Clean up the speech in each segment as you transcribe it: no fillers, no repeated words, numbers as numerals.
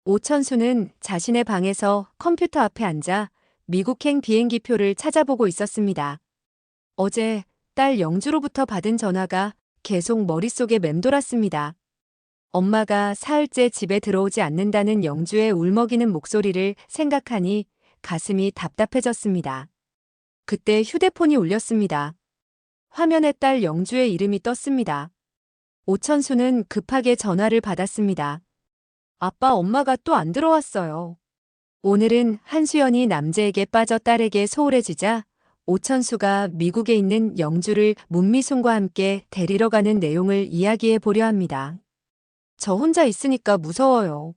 오천수는 자신의 방에서 컴퓨터 앞에 앉아 미국행 비행기표를 찾아보고 있었습니다. 어제 딸 영주로부터 받은 전화가 계속 머릿속에 맴돌았습니다. 엄마가 사흘째 집에 들어오지 않는다는 영주의 울먹이는 목소리를 생각하니 가슴이 답답해졌습니다. 그때 휴대폰이 울렸습니다. 화면에 딸 영주의 이름이 떴습니다. 오천수는 급하게 전화를 받았습니다. 아빠, 엄마가 또 안 들어왔어요. 오늘은 한수연이 남자에게 빠져 딸에게 소홀해지자 오천수가 미국에 있는 영주를 문미순과 함께 데리러 가는 내용을 이야기해 보려 합니다. 저 혼자 있으니까 무서워요.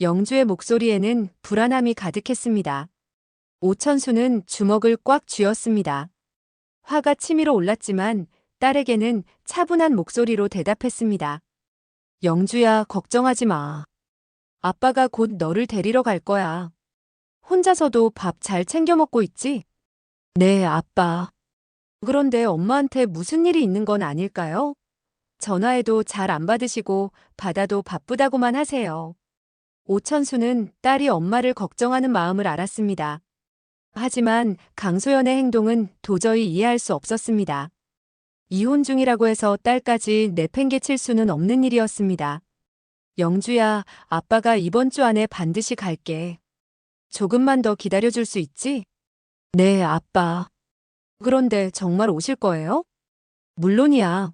영주의 목소리에는 불안함이 가득했습니다. 오천수는 주먹을 꽉 쥐었습니다. 화가 치밀어 올랐지만 딸에게는 차분한 목소리로 대답했습니다. 영주야, 걱정하지 마. 아빠가 곧 너를 데리러 갈 거야. 혼자서도 밥 잘 챙겨 먹고 있지? 네, 아빠. 그런데 엄마한테 무슨 일이 있는 건 아닐까요? 전화해도 잘 안 받으시고 받아도 바쁘다고만 하세요. 오천수는 딸이 엄마를 걱정하는 마음을 알았습니다. 하지만 강소연의 행동은 도저히 이해할 수 없었습니다. 이혼 중이라고 해서 딸까지 내팽개칠 수는 없는 일이었습니다. 영주야, 아빠가 이번 주 안에 반드시 갈게. 조금만 더 기다려줄 수 있지? 네, 아빠. 그런데 정말 오실 거예요? 물론이야.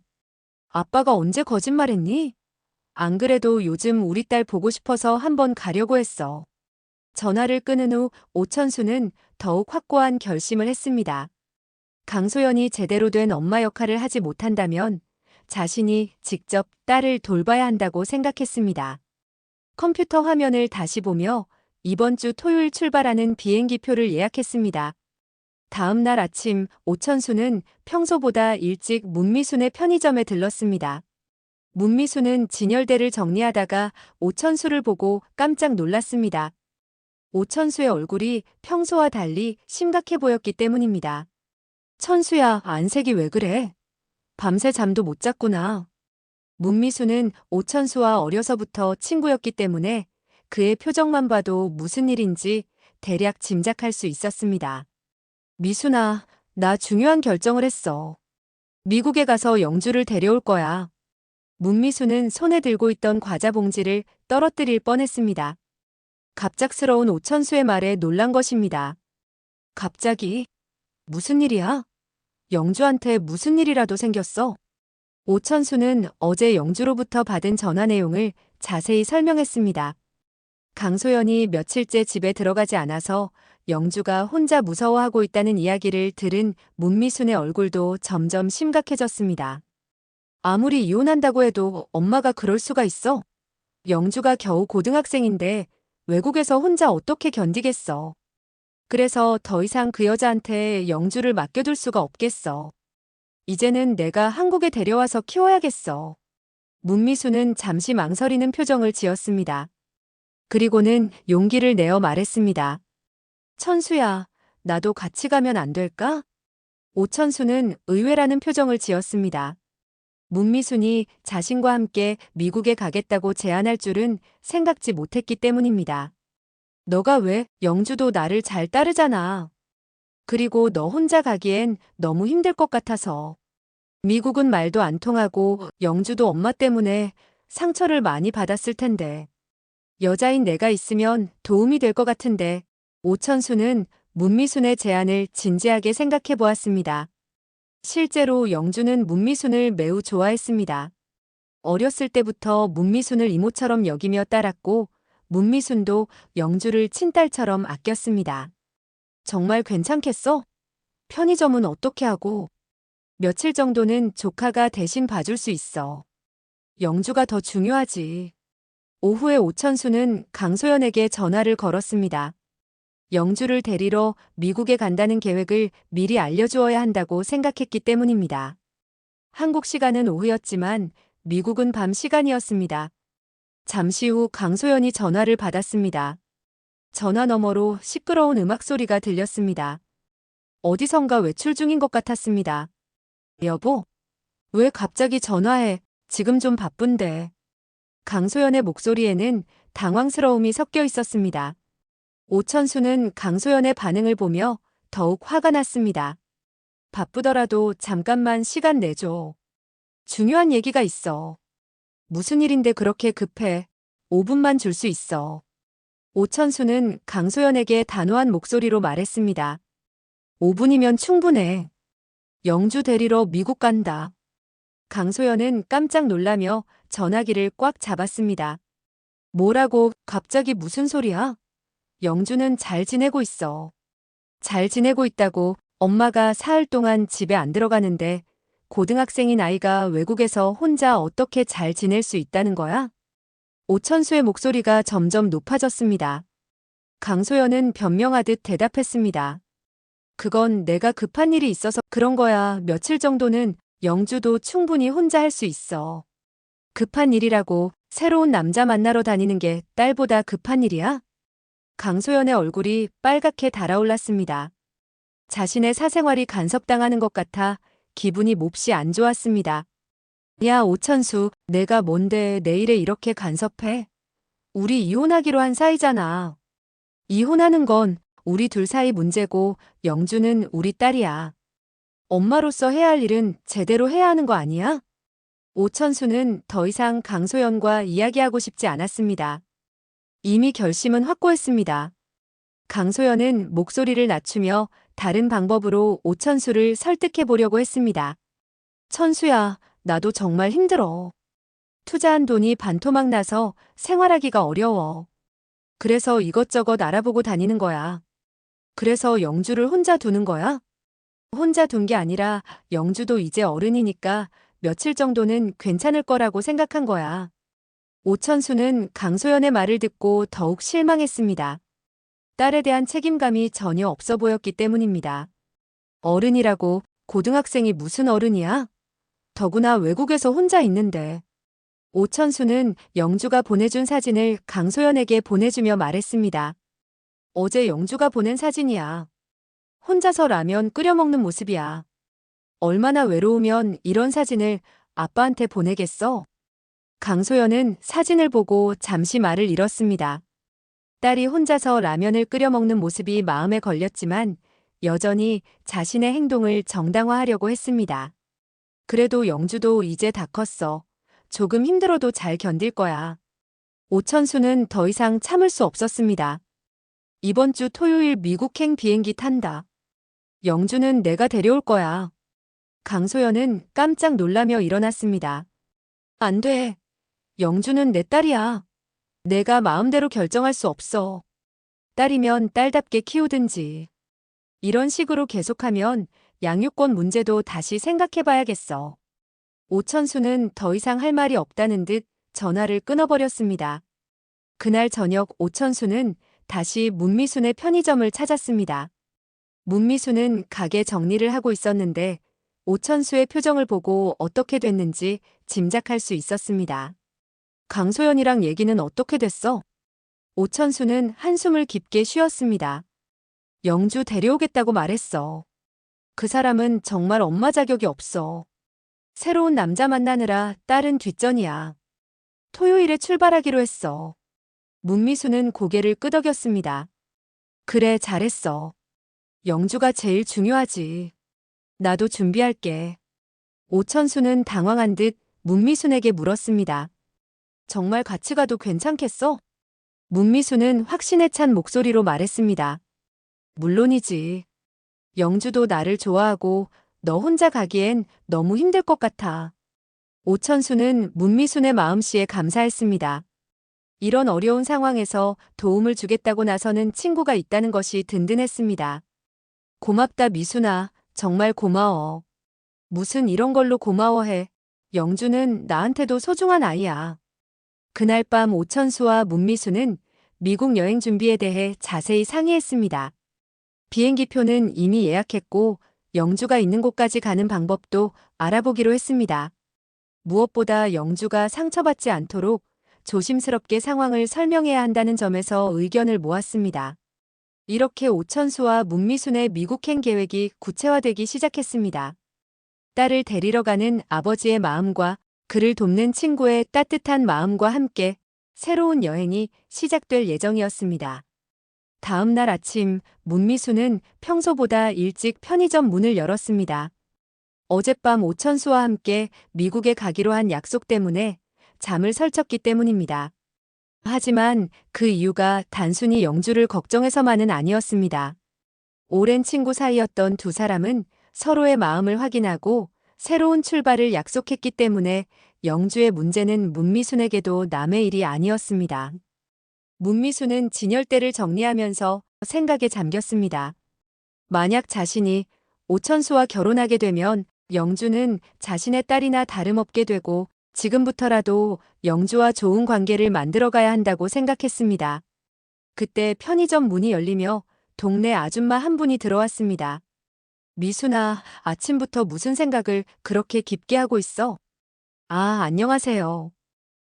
아빠가 언제 거짓말했니? 안 그래도 요즘 우리 딸 보고 싶어서 한번 가려고 했어. 전화를 끊은 후 오천수는 더욱 확고한 결심을 했습니다. 강소연이 제대로 된 엄마 역할을 하지 못한다면 자신이 직접 딸을 돌봐야 한다고 생각했습니다. 컴퓨터 화면을 다시 보며 이번 주 토요일 출발하는 비행기표를 예약했습니다. 다음 날 아침 오천수는 평소보다 일찍 문미순의 편의점에 들렀습니다. 문미순은 진열대를 정리하다가 오천수를 보고 깜짝 놀랐습니다. 오천수의 얼굴이 평소와 달리 심각해 보였기 때문입니다. 천수야, 안색이 왜 그래? 밤새 잠도 못 잤구나. 문미수는 오천수와 어려서부터 친구였기 때문에 그의 표정만 봐도 무슨 일인지 대략 짐작할 수 있었습니다. 미순아, 나 중요한 결정을 했어. 미국에 가서 영주를 데려올 거야. 문미수는 손에 들고 있던 과자 봉지를 떨어뜨릴 뻔했습니다. 갑작스러운 오천수의 말에 놀란 것입니다. 갑자기? 무슨 일이야? 영주한테 무슨 일이라도 생겼어? 오천수는 어제 영주로부터 받은 전화 내용을 자세히 설명했습니다. 강소연이 며칠째 집에 들어가지 않아서 영주가 혼자 무서워하고 있다는 이야기를 들은 문미순의 얼굴도 점점 심각해졌습니다. 아무리 이혼한다고 해도 엄마가 그럴 수가 있어? 영주가 겨우 고등학생인데 외국에서 혼자 어떻게 견디겠어. 그래서 더 이상 그 여자한테 영주를 맡겨둘 수가 없겠어. 이제는 내가 한국에 데려와서 키워야겠어. 문미수는 잠시 망설이는 표정을 지었습니다. 그리고는 용기를 내어 말했습니다. 천수야, 나도 같이 가면 안 될까? 오천수는 의외라는 표정을 지었습니다. 문미순이 자신과 함께 미국에 가겠다고 제안할 줄은 생각지 못했기 때문입니다. 너가 왜? 영주도 나를 잘 따르잖아. 그리고 너 혼자 가기엔 너무 힘들 것 같아서. 미국은 말도 안 통하고 영주도 엄마 때문에 상처를 많이 받았을 텐데. 여자인 내가 있으면 도움이 될 것 같은데. 오천수는 문미순의 제안을 진지하게 생각해 보았습니다. 실제로 영주는 문미순을 매우 좋아했습니다. 어렸을 때부터 문미순을 이모처럼 여기며 따랐고 문미순도 영주를 친딸처럼 아꼈습니다. 정말 괜찮겠어? 편의점은 어떻게 하고? 며칠 정도는 조카가 대신 봐줄 수 있어. 영주가 더 중요하지. 오후에 오천수는 강소연에게 전화를 걸었습니다. 영주를 데리러 미국에 간다는 계획을 미리 알려주어야 한다고 생각했기 때문입니다. 한국 시간은 오후였지만 미국은 밤 시간이었습니다. 잠시 후 강소연이 전화를 받았습니다. 전화 너머로 시끄러운 음악 소리가 들렸습니다. 어디선가 외출 중인 것 같았습니다. 여보, 왜 갑자기 전화해? 지금 좀 바쁜데. 강소연의 목소리에는 당황스러움이 섞여 있었습니다. 오천수는 강소연의 반응을 보며 더욱 화가 났습니다. 바쁘더라도 잠깐만 시간 내줘. 중요한 얘기가 있어. 무슨 일인데 그렇게 급해? 5분만 줄 수 있어. 오천수는 강소연에게 단호한 목소리로 말했습니다. 5분이면 충분해. 영주 데리러 미국 간다. 강소연은 깜짝 놀라며 전화기를 꽉 잡았습니다. 뭐라고, 갑자기 무슨 소리야? 영주는 잘 지내고 있어. 잘 지내고 있다고. 엄마가 사흘 동안 집에 안 들어가는데 고등학생인 아이가 외국에서 혼자 어떻게 잘 지낼 수 있다는 거야? 오천수의 목소리가 점점 높아졌습니다. 강소연은 변명하듯 대답했습니다. 그건 내가 급한 일이 있어서 그런 거야. 며칠 정도는 영주도 충분히 혼자 할 수 있어. 급한 일이라고 새로운 남자 만나러 다니는 게 딸보다 급한 일이야? 강소연의 얼굴이 빨갛게 달아올랐습니다. 자신의 사생활이 간섭당하는 것 같아 기분이 몹시 안 좋았습니다. 야, 오천수, 내가 뭔데 내 일에 이렇게 간섭해? 우리 이혼하기로 한 사이잖아. 이혼하는 건 우리 둘 사이 문제고 영주는 우리 딸이야. 엄마로서 해야 할 일은 제대로 해야 하는 거 아니야? 오천수는 더 이상 강소연과 이야기하고 싶지 않았습니다. 이미 결심은 확고했습니다. 강소연은 목소리를 낮추며 다른 방법으로 오천수를 설득해 보려고 했습니다. 천수야, 나도 정말 힘들어. 투자한 돈이 반토막 나서 생활하기가 어려워. 그래서 이것저것 알아보고 다니는 거야. 그래서 영주를 혼자 두는 거야? 혼자 둔 게 아니라 영주도 이제 어른이니까 며칠 정도는 괜찮을 거라고 생각한 거야. 오천수는 강소연의 말을 듣고 더욱 실망했습니다. 딸에 대한 책임감이 전혀 없어 보였기 때문입니다. 어른이라고, 고등학생이 무슨 어른이야? 더구나 외국에서 혼자 있는데. 오천수는 영주가 보내준 사진을 강소연에게 보내주며 말했습니다. 어제 영주가 보낸 사진이야. 혼자서 라면 끓여 먹는 모습이야. 얼마나 외로우면 이런 사진을 아빠한테 보내겠어? 강소연은 사진을 보고 잠시 말을 잃었습니다. 딸이 혼자서 라면을 끓여 먹는 모습이 마음에 걸렸지만 여전히 자신의 행동을 정당화하려고 했습니다. 그래도 영주도 이제 다 컸어. 조금 힘들어도 잘 견딜 거야. 오천수는 더 이상 참을 수 없었습니다. 이번 주 토요일 미국행 비행기 탄다. 영주는 내가 데려올 거야. 강소연은 깜짝 놀라며 일어났습니다. 안 돼. 영주는 내 딸이야. 내가 마음대로 결정할 수 없어. 딸이면 딸답게 키우든지. 이런 식으로 계속하면 양육권 문제도 다시 생각해봐야겠어. 오천수는 더 이상 할 말이 없다는 듯 전화를 끊어버렸습니다. 그날 저녁 오천수는 다시 문미순의 편의점을 찾았습니다. 문미순은 가게 정리를 하고 있었는데 오천수의 표정을 보고 어떻게 됐는지 짐작할 수 있었습니다. 강소연이랑 얘기는 어떻게 됐어? 오천수는 한숨을 깊게 쉬었습니다. 영주 데려오겠다고 말했어. 그 사람은 정말 엄마 자격이 없어. 새로운 남자 만나느라 딸은 뒷전이야. 토요일에 출발하기로 했어. 문미수는 고개를 끄덕였습니다. 그래, 잘했어. 영주가 제일 중요하지. 나도 준비할게. 오천수는 당황한 듯 문미순에게 물었습니다. 정말 같이 가도 괜찮겠어? 문미수는 확신에 찬 목소리로 말했습니다. 물론이지. 영주도 나를 좋아하고 너 혼자 가기엔 너무 힘들 것 같아. 오천수는 문미순의 마음씨에 감사했습니다. 이런 어려운 상황에서 도움을 주겠다고 나서는 친구가 있다는 것이 든든했습니다. 고맙다 미순아, 정말 고마워. 무슨 이런 걸로 고마워해. 영주는 나한테도 소중한 아이야. 그날 밤 오천수와 문미수는 미국 여행 준비에 대해 자세히 상의했습니다. 비행기표는 이미 예약했고 영주가 있는 곳까지 가는 방법도 알아보기로 했습니다. 무엇보다 영주가 상처받지 않도록 조심스럽게 상황을 설명해야 한다는 점에서 의견을 모았습니다. 이렇게 오천수와 문미순의 미국행 계획이 구체화되기 시작했습니다. 딸을 데리러 가는 아버지의 마음과 그를 돕는 친구의 따뜻한 마음과 함께 새로운 여행이 시작될 예정이었습니다. 다음 날 아침, 문미수는 평소보다 일찍 편의점 문을 열었습니다. 어젯밤 오천수와 함께 미국에 가기로 한 약속 때문에 잠을 설쳤기 때문입니다. 하지만 그 이유가 단순히 영주를 걱정해서만은 아니었습니다. 오랜 친구 사이였던 두 사람은 서로의 마음을 확인하고 새로운 출발을 약속했기 때문에 영주의 문제는 문미순에게도 남의 일이 아니었습니다. 문미수는 진열대를 정리하면서 생각에 잠겼습니다. 만약 자신이 오천수와 결혼하게 되면 영주는 자신의 딸이나 다름없게 되고 지금부터라도 영주와 좋은 관계를 만들어가야 한다고 생각했습니다. 그때 편의점 문이 열리며 동네 아줌마 한 분이 들어왔습니다. 미순아, 아침부터 무슨 생각을 그렇게 깊게 하고 있어? 아, 안녕하세요.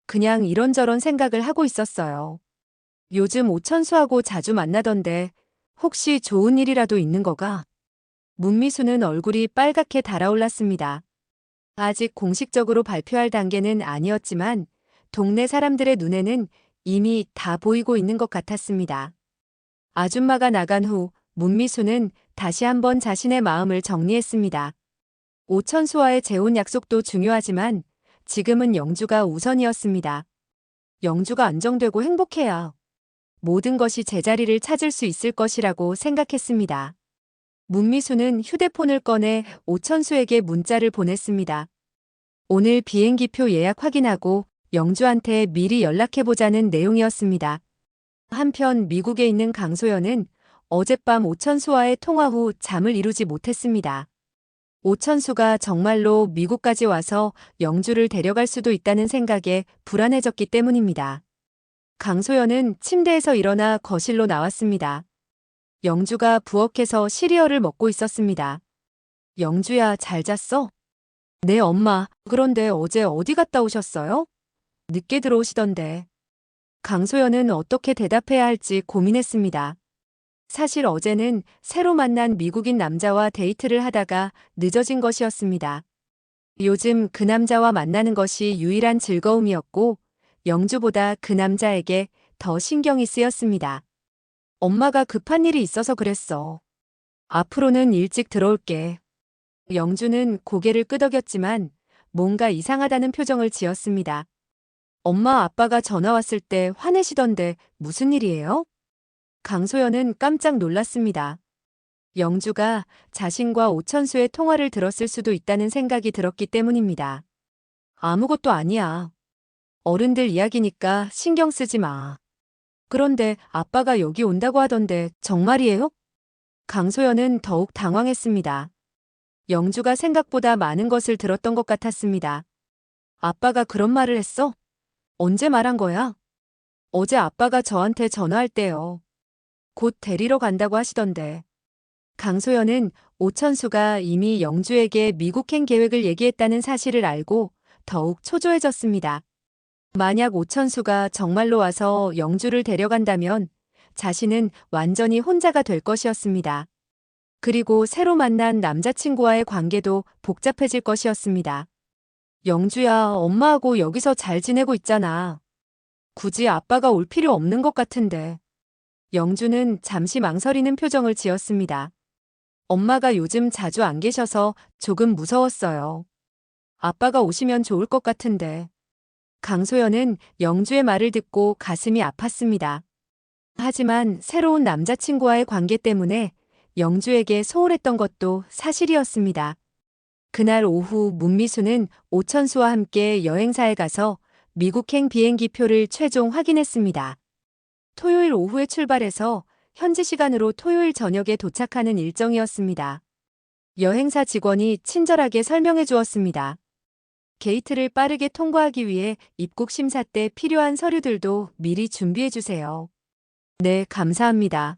그냥 이런저런 생각을 하고 있었어요. 요즘 오천수하고 자주 만나던데 혹시 좋은 일이라도 있는 거가? 문미수는 얼굴이 빨갛게 달아올랐습니다. 아직 공식적으로 발표할 단계는 아니었지만 동네 사람들의 눈에는 이미 다 보이고 있는 것 같았습니다. 아줌마가 나간 후 문미수는 다시 한번 자신의 마음을 정리했습니다. 오천수와의 재혼 약속도 중요하지만 지금은 영주가 우선이었습니다. 영주가 안정되고 행복해야 모든 것이 제자리를 찾을 수 있을 것이라고 생각했습니다. 문미수는 휴대폰을 꺼내 오천수에게 문자를 보냈습니다. 오늘 비행기표 예약 확인하고 영주한테 미리 연락해보자는 내용이었습니다. 한편 미국에 있는 강소연은 어젯밤 오천수와의 통화 후 잠을 이루지 못했습니다. 오천수가 정말로 미국까지 와서 영주를 데려갈 수도 있다는 생각에 불안해졌기 때문입니다. 강소연은 침대에서 일어나 거실로 나왔습니다. 영주가 부엌에서 시리얼을 먹고 있었습니다. 영주야, 잘 잤어? 네, 엄마. 그런데 어제 어디 갔다 오셨어요? 늦게 들어오시던데. 강소연은 어떻게 대답해야 할지 고민했습니다. 사실 어제는 새로 만난 미국인 남자와 데이트를 하다가 늦어진 것이었습니다. 요즘 그 남자와 만나는 것이 유일한 즐거움이었고 영주보다 그 남자에게 더 신경이 쓰였습니다. 엄마가 급한 일이 있어서 그랬어. 앞으로는 일찍 들어올게. 영주는 고개를 끄덕였지만 뭔가 이상하다는 표정을 지었습니다. 엄마 아빠가 전화 왔을 때 화내시던데 무슨 일이에요? 강소연은 깜짝 놀랐습니다. 영주가 자신과 오천수의 통화를 들었을 수도 있다는 생각이 들었기 때문입니다. 아무것도 아니야. 어른들 이야기니까 신경 쓰지 마. 그런데 아빠가 여기 온다고 하던데 정말이에요? 강소연은 더욱 당황했습니다. 영주가 생각보다 많은 것을 들었던 것 같았습니다. 아빠가 그런 말을 했어? 언제 말한 거야? 어제 아빠가 저한테 전화할 때요. 곧 데리러 간다고 하시던데. 강소연은 오천수가 이미 영주에게 미국행 계획을 얘기했다는 사실을 알고 더욱 초조해졌습니다. 만약 오천수가 정말로 와서 영주를 데려간다면 자신은 완전히 혼자가 될 것이었습니다. 그리고 새로 만난 남자친구와의 관계도 복잡해질 것이었습니다. 영주야, 엄마하고 여기서 잘 지내고 있잖아. 굳이 아빠가 올 필요 없는 것 같은데. 영주는 잠시 망설이는 표정을 지었습니다. 엄마가 요즘 자주 안 계셔서 조금 무서웠어요. 아빠가 오시면 좋을 것 같은데. 강소연은 영주의 말을 듣고 가슴이 아팠습니다. 하지만 새로운 남자친구와의 관계 때문에 영주에게 소홀했던 것도 사실이었습니다. 그날 오후 문미수는 오천수와 함께 여행사에 가서 미국행 비행기표를 최종 확인했습니다. 토요일 오후에 출발해서 현지 시간으로 토요일 저녁에 도착하는 일정이었습니다. 여행사 직원이 친절하게 설명해 주었습니다. 게이트를 빠르게 통과하기 위해 입국 심사 때 필요한 서류들도 미리 준비해 주세요. 네, 감사합니다.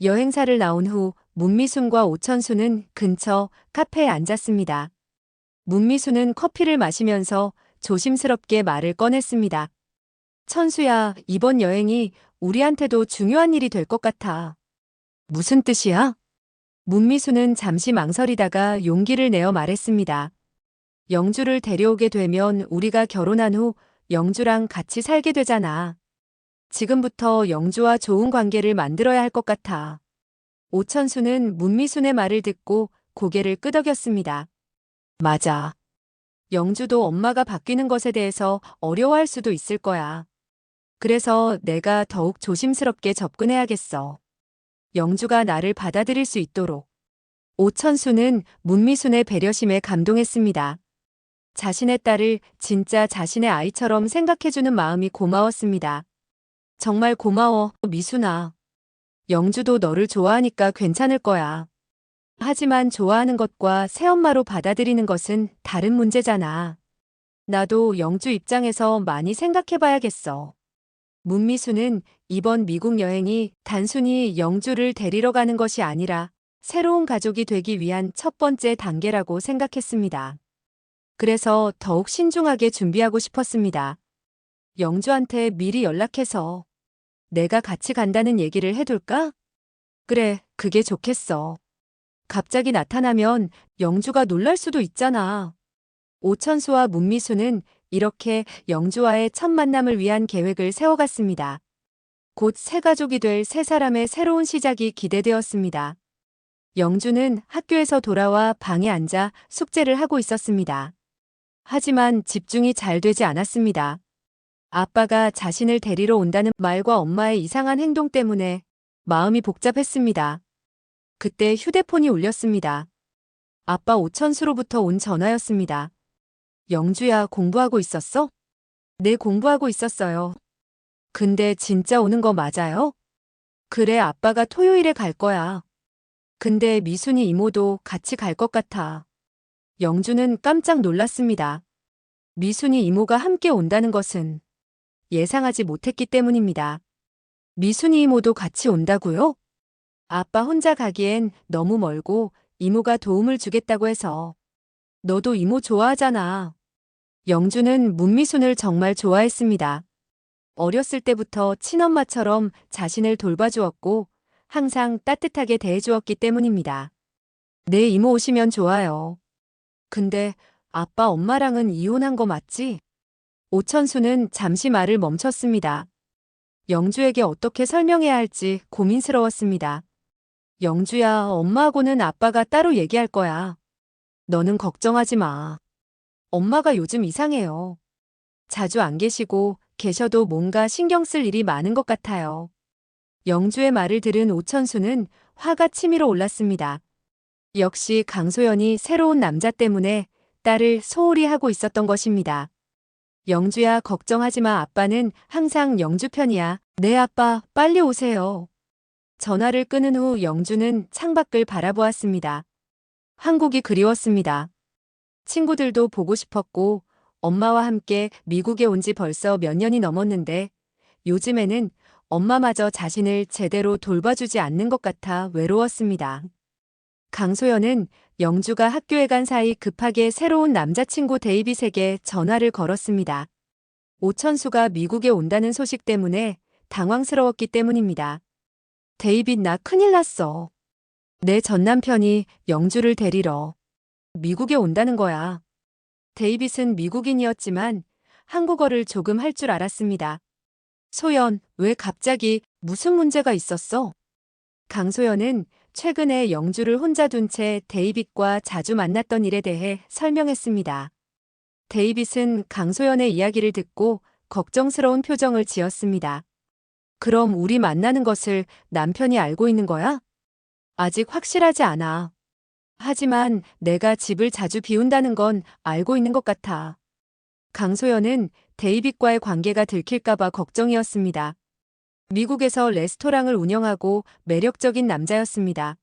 여행사를 나온 후 문미순과 오천수는 근처 카페에 앉았습니다. 문미수는 커피를 마시면서 조심스럽게 말을 꺼냈습니다. 천수야, 이번 여행이 우리한테도 중요한 일이 될 것 같아. 무슨 뜻이야? 문미수는 잠시 망설이다가 용기를 내어 말했습니다. 영주를 데려오게 되면 우리가 결혼한 후 영주랑 같이 살게 되잖아. 지금부터 영주와 좋은 관계를 만들어야 할 것 같아. 오천수는 문미순의 말을 듣고 고개를 끄덕였습니다. 맞아. 영주도 엄마가 바뀌는 것에 대해서 어려워할 수도 있을 거야. 그래서 내가 더욱 조심스럽게 접근해야겠어. 영주가 나를 받아들일 수 있도록. 오천수는 문미순의 배려심에 감동했습니다. 자신의 딸을 진짜 자신의 아이처럼 생각해주는 마음이 고마웠습니다. 정말 고마워, 미순아. 영주도 너를 좋아하니까 괜찮을 거야. 하지만 좋아하는 것과 새엄마로 받아들이는 것은 다른 문제잖아. 나도 영주 입장에서 많이 생각해봐야겠어. 문미수는 이번 미국 여행이 단순히 영주를 데리러 가는 것이 아니라 새로운 가족이 되기 위한 첫 번째 단계라고 생각했습니다. 그래서 더욱 신중하게 준비하고 싶었습니다. 영주한테 미리 연락해서 내가 같이 간다는 얘기를 해둘까? 그래, 그게 좋겠어. 갑자기 나타나면 영주가 놀랄 수도 있잖아. 오천수와 문미수는 이렇게 영주와의 첫 만남을 위한 계획을 세워갔습니다. 곧 새 가족이 될 세 사람의 새로운 시작이 기대되었습니다. 영주는 학교에서 돌아와 방에 앉아 숙제를 하고 있었습니다. 하지만 집중이 잘 되지 않았습니다. 아빠가 자신을 데리러 온다는 말과 엄마의 이상한 행동 때문에 마음이 복잡했습니다. 그때 휴대폰이 울렸습니다. 아빠 오천수로부터 온 전화였습니다. 영주야, 공부하고 있었어? 네, 공부하고 있었어요. 근데 진짜 오는 거 맞아요? 그래, 아빠가 토요일에 갈 거야. 근데 미순이 이모도 같이 갈 것 같아. 영주는 깜짝 놀랐습니다. 미순이 이모가 함께 온다는 것은 예상하지 못했기 때문입니다. 미순이 이모도 같이 온다고요? 아빠 혼자 가기엔 너무 멀고 이모가 도움을 주겠다고 해서. 너도 이모 좋아하잖아. 영주는 문미순을 정말 좋아했습니다. 어렸을 때부터 친엄마처럼 자신을 돌봐주었고 항상 따뜻하게 대해주었기 때문입니다. 내 이모 오시면 좋아요. 근데 아빠 엄마랑은 이혼한 거 맞지? 오천수는 잠시 말을 멈췄습니다. 영주에게 어떻게 설명해야 할지 고민스러웠습니다. 영주야, 엄마하고는 아빠가 따로 얘기할 거야. 너는 걱정하지 마. 엄마가 요즘 이상해요. 자주 안 계시고 계셔도 뭔가 신경 쓸 일이 많은 것 같아요. 영주의 말을 들은 오천수는 화가 치밀어 올랐습니다. 역시 강소연이 새로운 남자 때문에 딸을 소홀히 하고 있었던 것입니다. 영주야, 걱정하지 마. 아빠는 항상 영주 편이야. 네, 아빠, 빨리 오세요. 전화를 끊은 후 영주는 창밖을 바라보았습니다. 한국이 그리웠습니다. 친구들도 보고 싶었고 엄마와 함께 미국에 온 지 벌써 몇 년이 넘었는데 요즘에는 엄마마저 자신을 제대로 돌봐주지 않는 것 같아 외로웠습니다. 강소연은 영주가 학교에 간 사이 급하게 새로운 남자친구 데이빗에게 전화를 걸었습니다. 오천수가 미국에 온다는 소식 때문에 당황스러웠기 때문입니다. 데이빗, 나 큰일 났어. 내 전 남편이 영주를 데리러 미국에 온다는 거야. 데이빗은 미국인이었지만 한국어를 조금 할 줄 알았습니다. 소연, 왜 갑자기 무슨 문제가 있었어? 강소연은 최근에 영주를 혼자 둔 채 데이빗과 자주 만났던 일에 대해 설명했습니다. 데이빗은 강소연의 이야기를 듣고 걱정스러운 표정을 지었습니다. 그럼 우리 만나는 것을 남편이 알고 있는 거야? 아직 확실하지 않아. 하지만 내가 집을 자주 비운다는 건 알고 있는 것 같아. 강소연은 데이빗과의 관계가 들킬까봐 걱정이었습니다. 미국에서 레스토랑을 운영하고 매력적인 남자였습니다.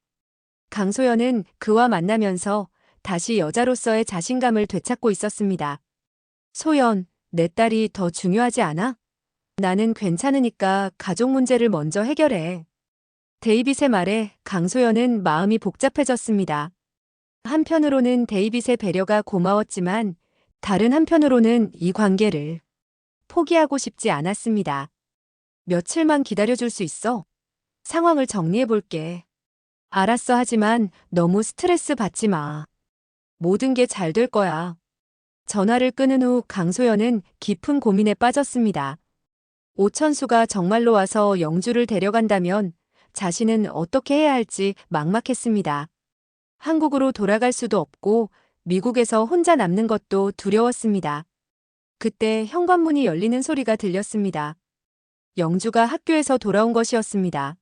강소연은 그와 만나면서 다시 여자로서의 자신감을 되찾고 있었습니다. 소연, 내 딸이 더 중요하지 않아? 나는 괜찮으니까 가족 문제를 먼저 해결해. 데이빗의 말에 강소연은 마음이 복잡해졌습니다. 한편으로는 데이빗의 배려가 고마웠지만 다른 한편으로는 이 관계를 포기하고 싶지 않았습니다. 며칠만 기다려줄 수 있어? 상황을 정리해 볼게. 알았어. 하지만 너무 스트레스 받지 마. 모든 게 잘 될 거야. 전화를 끊은 후 강소연은 깊은 고민에 빠졌습니다. 오천수가 정말로 와서 영주를 데려간다면 자신은 어떻게 해야 할지 막막했습니다. 한국으로 돌아갈 수도 없고 미국에서 혼자 남는 것도 두려웠습니다. 그때 현관문이 열리는 소리가 들렸습니다. 영주가 학교에서 돌아온 것이었습니다.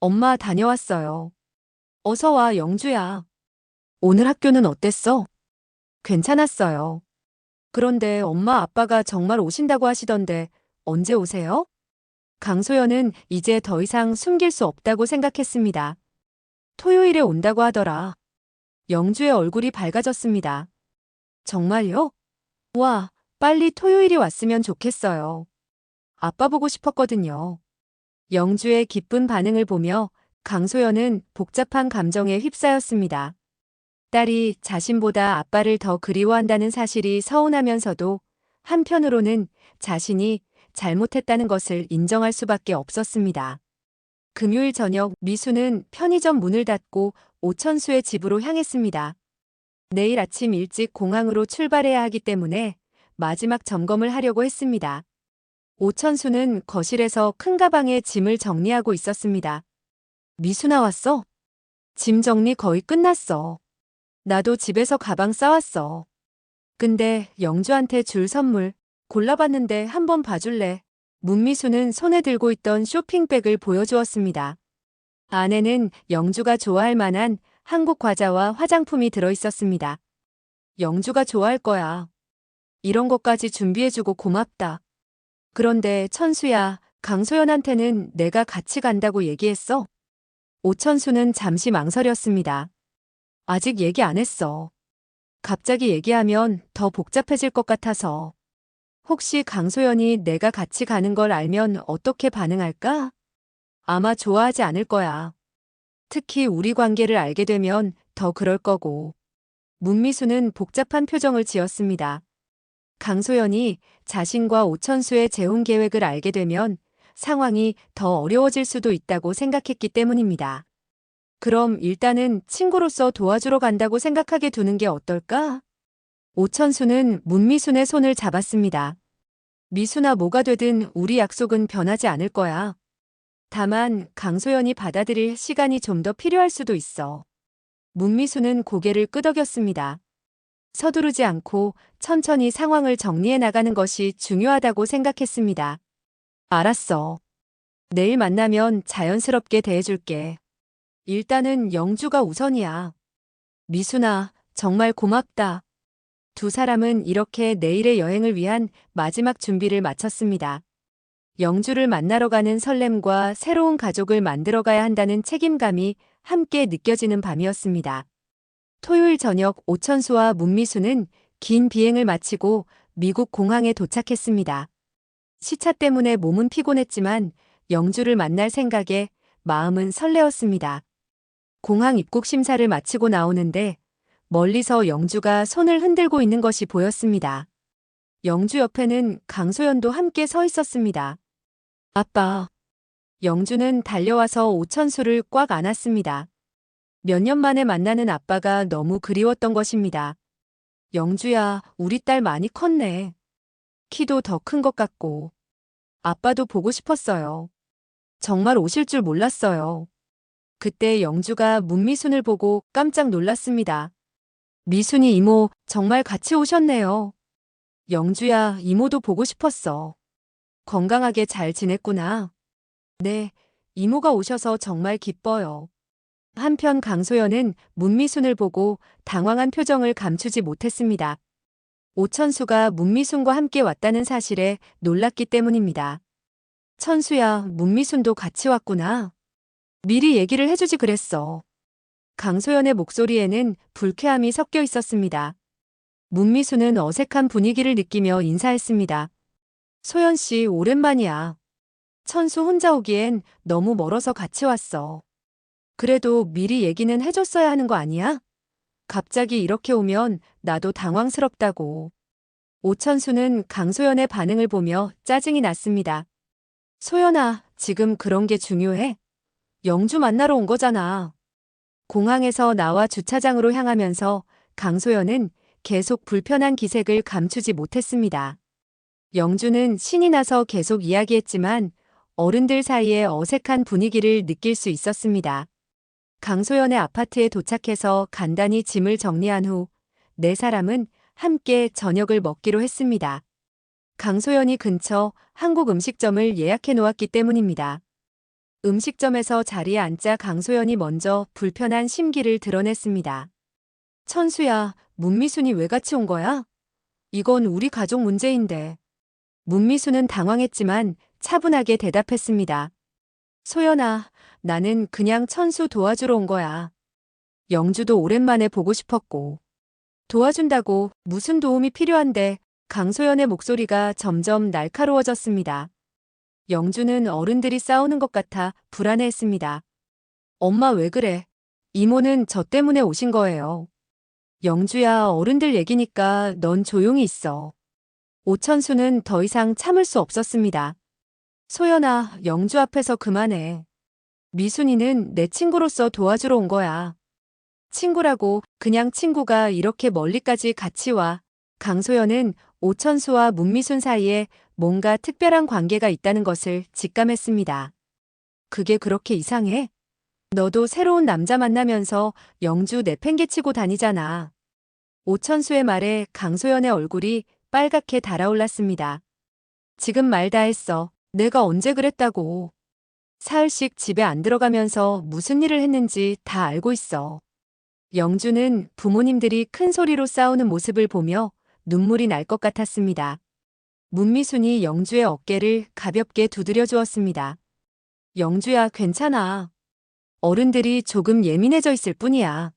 엄마 다녀왔어요. 어서 와, 영주야. 오늘 학교는 어땠어? 괜찮았어요. 그런데 엄마 아빠가 정말 오신다고 하시던데 언제 오세요? 강소연은 이제 더 이상 숨길 수 없다고 생각했습니다. 토요일에 온다고 하더라. 영주의 얼굴이 밝아졌습니다. 정말요? 와, 빨리 토요일이 왔으면 좋겠어요. 아빠 보고 싶었거든요. 영주의 기쁜 반응을 보며 강소연은 복잡한 감정에 휩싸였습니다. 딸이 자신보다 아빠를 더 그리워한다는 사실이 서운하면서도 한편으로는 자신이 잘못했다는 것을 인정할 수밖에 없었습니다. 금요일 저녁 미수는 편의점 문을 닫고 오천수의 집으로 향했습니다. 내일 아침 일찍 공항으로 출발해야 하기 때문에 마지막 점검을 하려고 했습니다. 오천수는 거실에서 큰 가방에 짐을 정리하고 있었습니다. 미수 나왔어? 짐 정리 거의 끝났어. 나도 집에서 가방 싸왔어. 근데 영주한테 줄 선물 골라봤는데 한번 봐줄래? 문미수는 손에 들고 있던 쇼핑백을 보여주었습니다. 안에는 영주가 좋아할 만한 한국 과자와 화장품이 들어있었습니다. 영주가 좋아할 거야. 이런 것까지 준비해주고 고맙다. 그런데 천수야, 강소연한테는 내가 같이 간다고 얘기했어? 오천수는 잠시 망설였습니다. 아직 얘기 안 했어. 갑자기 얘기하면 더 복잡해질 것 같아서. 혹시 강소연이 내가 같이 가는 걸 알면 어떻게 반응할까? 아마 좋아하지 않을 거야. 특히 우리 관계를 알게 되면 더 그럴 거고. 문미수는 복잡한 표정을 지었습니다. 강소연이 자신과 오천수의 재혼 계획을 알게 되면 상황이 더 어려워질 수도 있다고 생각했기 때문입니다. 그럼 일단은 친구로서 도와주러 간다고 생각하게 두는 게 어떨까? 오천수는 문미순의 손을 잡았습니다. 미수나 뭐가 되든 우리 약속은 변하지 않을 거야. 다만 강소연이 받아들일 시간이 좀 더 필요할 수도 있어. 문미수는 고개를 끄덕였습니다. 서두르지 않고 천천히 상황을 정리해 나가는 것이 중요하다고 생각했습니다. 알았어. 내일 만나면 자연스럽게 대해줄게. 일단은 영주가 우선이야. 미수나, 정말 고맙다. 두 사람은 이렇게 내일의 여행을 위한 마지막 준비를 마쳤습니다. 영주를 만나러 가는 설렘과 새로운 가족을 만들어가야 한다는 책임감이 함께 느껴지는 밤이었습니다. 토요일 저녁 오천수와 문미수는 긴 비행을 마치고 미국 공항에 도착했습니다. 시차 때문에 몸은 피곤했지만 영주를 만날 생각에 마음은 설레었습니다. 공항 입국 심사를 마치고 나오는데 멀리서 영주가 손을 흔들고 있는 것이 보였습니다. 영주 옆에는 강소연도 함께 서 있었습니다. 아빠. 영주는 달려와서 오천수를 꽉 안았습니다. 몇 년 만에 만나는 아빠가 너무 그리웠던 것입니다. 영주야, 우리 딸 많이 컸네. 키도 더 큰 것 같고. 아빠도 보고 싶었어요. 정말 오실 줄 몰랐어요. 그때 영주가 문미순을 보고 깜짝 놀랐습니다. 미순이 이모, 정말 같이 오셨네요. 영주야, 이모도 보고 싶었어. 건강하게 잘 지냈구나. 네, 이모가 오셔서 정말 기뻐요. 한편 강소연은 문미순을 보고 당황한 표정을 감추지 못했습니다. 오천수가 문미순과 함께 왔다는 사실에 놀랐기 때문입니다. 천수야, 문미순도 같이 왔구나. 미리 얘기를 해주지 그랬어. 강소연의 목소리에는 불쾌함이 섞여 있었습니다. 문미수는 어색한 분위기를 느끼며 인사했습니다. 소연 씨, 오랜만이야. 천수 혼자 오기엔 너무 멀어서 같이 왔어. 그래도 미리 얘기는 해줬어야 하는 거 아니야? 갑자기 이렇게 오면 나도 당황스럽다고. 오천수는 강소연의 반응을 보며 짜증이 났습니다. 소연아, 지금 그런 게 중요해? 영주 만나러 온 거잖아. 공항에서 나와 주차장으로 향하면서 강소연은 계속 불편한 기색을 감추지 못했습니다. 영주는 신이 나서 계속 이야기했지만 어른들 사이에 어색한 분위기를 느낄 수 있었습니다. 강소연의 아파트에 도착해서 간단히 짐을 정리한 후 네 사람은 함께 저녁을 먹기로 했습니다. 강소연이 근처 한국 음식점을 예약해 놓았기 때문입니다. 음식점에서 자리에 앉자 강소연이 먼저 불편한 심기를 드러냈습니다. 천수야, 문미순이 왜 같이 온 거야? 이건 우리 가족 문제인데. 문미수는 당황했지만 차분하게 대답했습니다. 소연아, 나는 그냥 천수 도와주러 온 거야. 영주도 오랜만에 보고 싶었고. 도와준다고 무슨 도움이 필요한데? 강소연의 목소리가 점점 날카로워졌습니다. 영주는 어른들이 싸우는 것 같아 불안해했습니다. 엄마 왜 그래? 이모는 저 때문에 오신 거예요. 영주야, 어른들 얘기니까 넌 조용히 있어. 오천수는 더 이상 참을 수 없었습니다. 소연아, 영주 앞에서 그만해. 미순이는 내 친구로서 도와주러 온 거야. 친구라고 그냥 친구가 이렇게 멀리까지 같이 와. 강소연은 오천수와 문미순 사이에 뭔가 특별한 관계가 있다는 것을 직감했습니다. 그게 그렇게 이상해? 너도 새로운 남자 만나면서 영주 내팽개치고 다니잖아. 오천수의 말에 강소연의 얼굴이 빨갛게 달아올랐습니다. 지금 말 다 했어. 내가 언제 그랬다고. 사흘씩 집에 안 들어가면서 무슨 일을 했는지 다 알고 있어. 영주는 부모님들이 큰 소리로 싸우는 모습을 보며 눈물이 날 것 같았습니다. 문미순이 영주의 어깨를 가볍게 두드려 주었습니다. 영주야, 괜찮아. 어른들이 조금 예민해져 있을 뿐이야.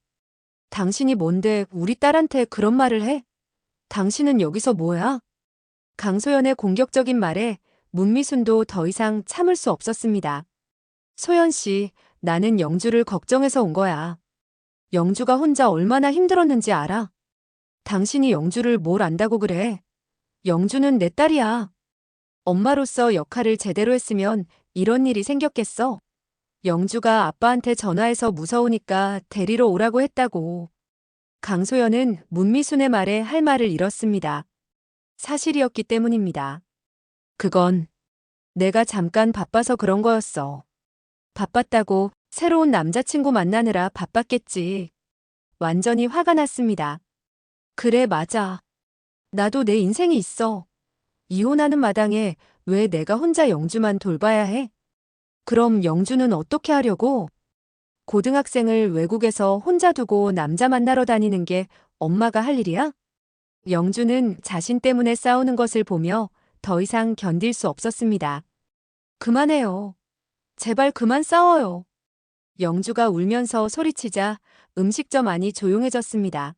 당신이 뭔데 우리 딸한테 그런 말을 해? 당신은 여기서 뭐야? 강소연의 공격적인 말에 문미순도 더 이상 참을 수 없었습니다. 소연 씨, 나는 영주를 걱정해서 온 거야. 영주가 혼자 얼마나 힘들었는지 알아? 당신이 영주를 뭘 안다고 그래? 영주는 내 딸이야. 엄마로서 역할을 제대로 했으면 이런 일이 생겼겠어? 영주가 아빠한테 전화해서 무서우니까 데리러 오라고 했다고. 강소연은 문미순의 말에 할 말을 잃었습니다. 사실이었기 때문입니다. 그건 내가 잠깐 바빠서 그런 거였어. 바빴다고 새로운 남자친구 만나느라 바빴겠지. 완전히 화가 났습니다. 그래, 맞아. 나도 내 인생이 있어. 이혼하는 마당에 왜 내가 혼자 영주만 돌봐야 해? 그럼 영주는 어떻게 하려고? 고등학생을 외국에서 혼자 두고 남자 만나러 다니는 게 엄마가 할 일이야? 영주는 자신 때문에 싸우는 것을 보며 더 이상 견딜 수 없었습니다. 그만해요. 제발 그만 싸워요. 영주가 울면서 소리치자 음식점 안이 조용해졌습니다.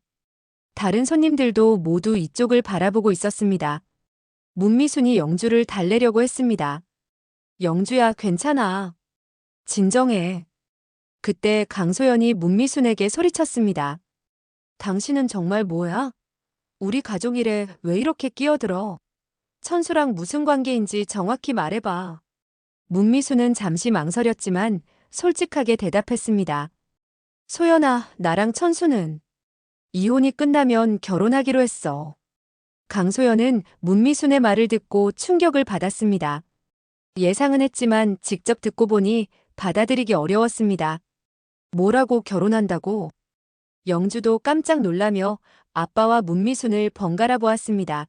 다른 손님들도 모두 이쪽을 바라보고 있었습니다. 문미순이 영주를 달래려고 했습니다. 영주야, 괜찮아. 진정해. 그때 강소연이 문미순에게 소리쳤습니다. 당신은 정말 뭐야? 우리 가족 일에 왜 이렇게 끼어들어? 천수랑 무슨 관계인지 정확히 말해봐. 문미수는 잠시 망설였지만 솔직하게 대답했습니다. 소연아, 나랑 천수는 이혼이 끝나면 결혼하기로 했어. 강소연은 문미순의 말을 듣고 충격을 받았습니다. 예상은 했지만 직접 듣고 보니 받아들이기 어려웠습니다. 뭐라고 결혼한다고? 영주도 깜짝 놀라며 아빠와 문미순을 번갈아 보았습니다.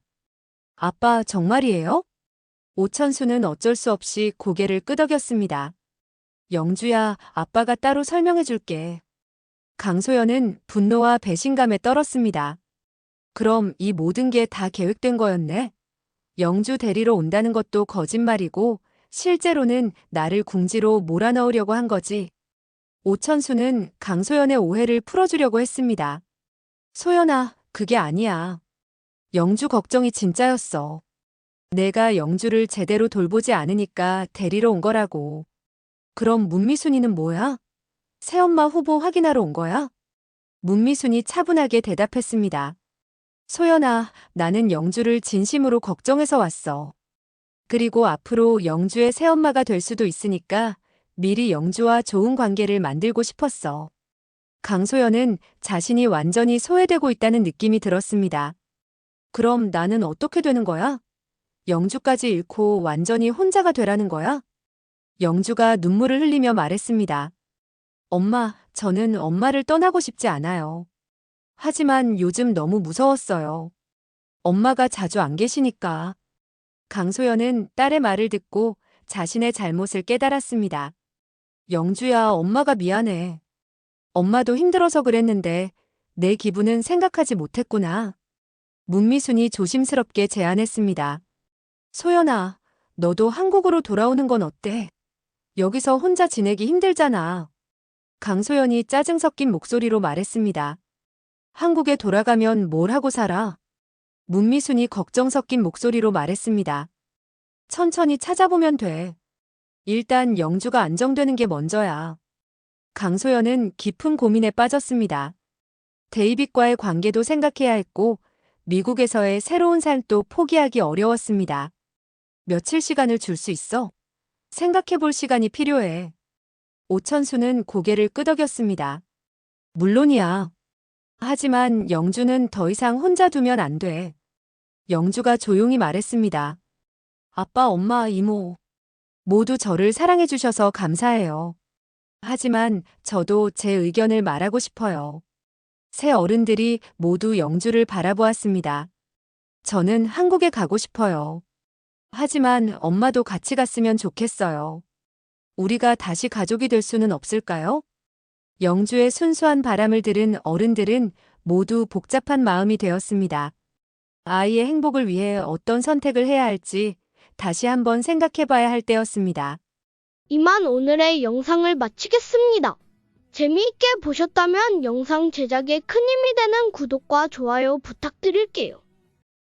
아빠, 정말이에요? 오천수는 어쩔 수 없이 고개를 끄덕였습니다. 영주야, 아빠가 따로 설명해 줄게. 강소연은 분노와 배신감에 떨었습니다. 그럼 이 모든 게 다 계획된 거였네? 영주 데리러 온다는 것도 거짓말이고 실제로는 나를 궁지로 몰아넣으려고 한 거지. 오천수는 강소연의 오해를 풀어주려고 했습니다. 소연아, 그게 아니야. 영주 걱정이 진짜였어. 내가 영주를 제대로 돌보지 않으니까 데리러 온 거라고. 그럼 문미순이는 뭐야? 새엄마 후보 확인하러 온 거야? 문미순이 차분하게 대답했습니다. 소연아, 나는 영주를 진심으로 걱정해서 왔어. 그리고 앞으로 영주의 새엄마가 될 수도 있으니까 미리 영주와 좋은 관계를 만들고 싶었어. 강소연은 자신이 완전히 소외되고 있다는 느낌이 들었습니다. 그럼 나는 어떻게 되는 거야? 영주까지 잃고 완전히 혼자가 되라는 거야? 영주가 눈물을 흘리며 말했습니다. 엄마, 저는 엄마를 떠나고 싶지 않아요. 하지만 요즘 너무 무서웠어요. 엄마가 자주 안 계시니까. 강소연은 딸의 말을 듣고 자신의 잘못을 깨달았습니다. 영주야, 엄마가 미안해. 엄마도 힘들어서 그랬는데 내 기분은 생각하지 못했구나. 문미순이 조심스럽게 제안했습니다. 소연아, 너도 한국으로 돌아오는 건 어때? 여기서 혼자 지내기 힘들잖아. 강소연이 짜증 섞인 목소리로 말했습니다. 한국에 돌아가면 뭘 하고 살아? 문미순이 걱정 섞인 목소리로 말했습니다. 천천히 찾아보면 돼. 일단 영주가 안정되는 게 먼저야. 강소연은 깊은 고민에 빠졌습니다. 데이빗과의 관계도 생각해야 했고 미국에서의 새로운 삶도 포기하기 어려웠습니다. 며칠 시간을 줄 수 있어? 생각해 볼 시간이 필요해. 오천수는 고개를 끄덕였습니다. 물론이야. 하지만 영주는 더 이상 혼자 두면 안 돼. 영주가 조용히 말했습니다. 아빠, 엄마, 이모. 모두 저를 사랑해 주셔서 감사해요. 하지만 저도 제 의견을 말하고 싶어요. 세 어른들이 모두 영주를 바라보았습니다. 저는 한국에 가고 싶어요. 하지만 엄마도 같이 갔으면 좋겠어요. 우리가 다시 가족이 될 수는 없을까요? 영주의 순수한 바람을 들은 어른들은 모두 복잡한 마음이 되었습니다. 아이의 행복을 위해 어떤 선택을 해야 할지 다시 한번 생각해 봐야 할 때였습니다. 이만 오늘의 영상을 마치겠습니다. 재미있게 보셨다면 영상 제작에 큰 힘이 되는 구독과 좋아요 부탁드릴게요.